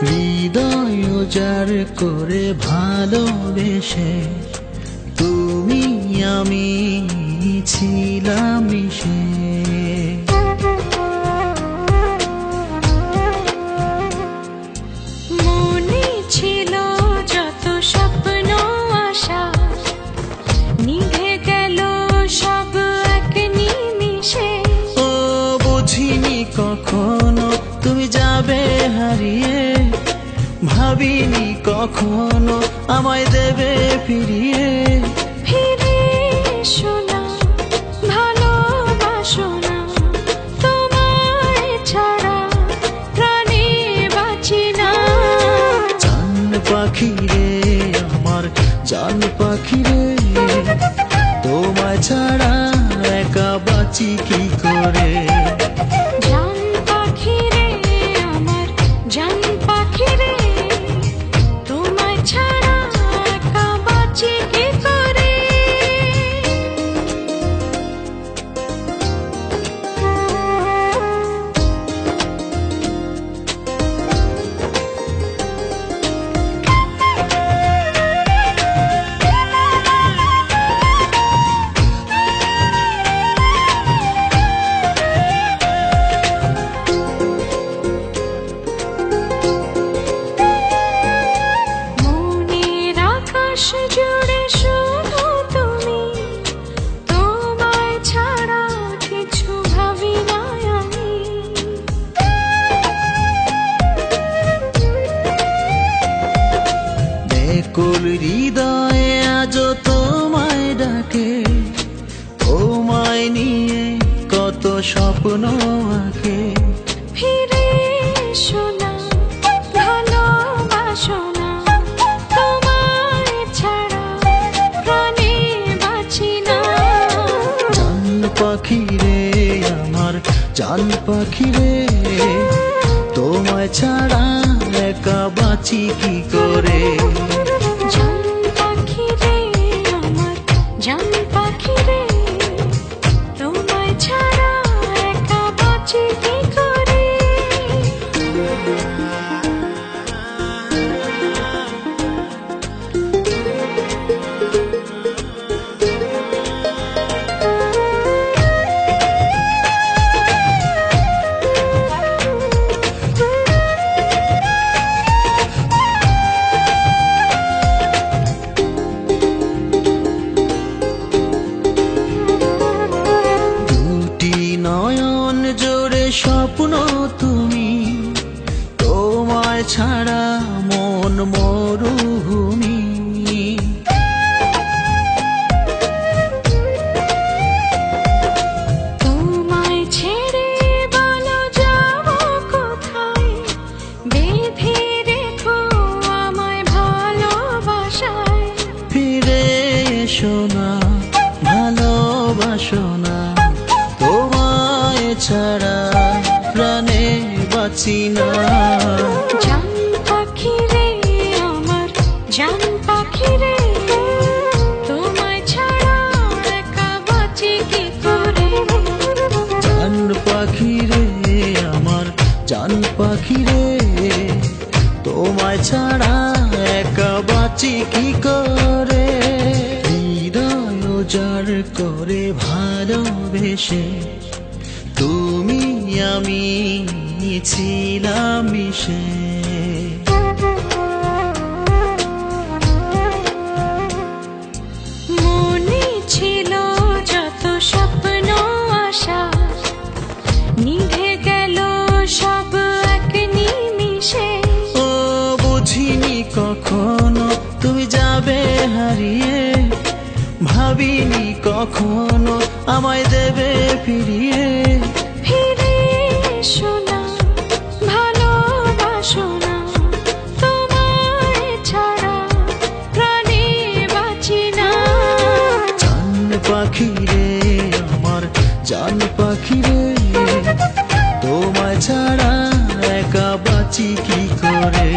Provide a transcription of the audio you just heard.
হৃদয় উজাড় করে ভালোবেসে তুমি আমি ছিলাম মিশে। মনে ছিল যত স্বপ্ন আশা, নিভে গেল সব এক নিমিষে। ও বুঝিনি কখনো তুমি যাবে হারিয়ে, ভাবিনি কখনো আমায় দেবে ফিরিয়ে। ফিরে এসো না, ভালোবাসো না, তোমায় ছাড়া প্রাণে বাঁচি না। জান পাখি রে আমার জান পাখি রে, তোমায় ছাড়া একা বাঁচি কি করে। জান পাখি রে আমার জান পাখি রে, তোমায় ছাড়া একা বাঁচি কি করে। মনের আকাশ জুড়ে শুধু তুমি, তোমায় ছাড়া কিছু ভাবি না আমি। বেকুল হৃদয়ে আজও তোমায় ডাকে, তোমায় নিয়ে কত স্বপ্ন আঁকে। ফিরে এসো না, ভালোবাসো না, তোমায় ছাড়া প্রাণে বাঁচি না। জান পাখি রে আমার জান পাখি রে, তোমায় ছাড়া একা বাঁচি কি করে। জান পাখি রে আমার জান পাখি রে, তোমায় ছাড়া একা বাঁচি কি করে। দুটি নয়ন জোড়ে স্বপ্ন তুমি, তোমায় ছাড়া মন মরুভূমি। তোমায় ছেড়ে বলো যাবো কোথায়, বেঁধে রেখো আমায় ভালোবাসায়। ফিরে এসো না, ভালোবাসো না, তোমায় ছাড়া প্রাণে বাঁচি না। জান পাখি রে আমার জান পাখি রে, তোমায় ছাড়া একা বাঁচি কি করে। জান পাখি রে আমার জান পাখি রে, তোমায় ছাড়া একা বাঁচি কি করে। হৃদয় উজাড় করে ভালোবেসে তুমি আমি ছিলাম মিশে। মনে ছিল যত স্বপ্ন আশা, নিভে গেল সব এক নিমিষে। ও বুঝিনি কখনো তুমি যাবে হারিয়ে, ভাবিনি কখনো আমায় দেবে ফিরিয়ে। ফিরে এসো না, ভালোবাসো না, তোমায় ছাড়া প্রাণে বাঁচি না। জান পাখি রে আমার জান পাখি রে, তোমায় ছাড়া একা বাঁচি কি করে।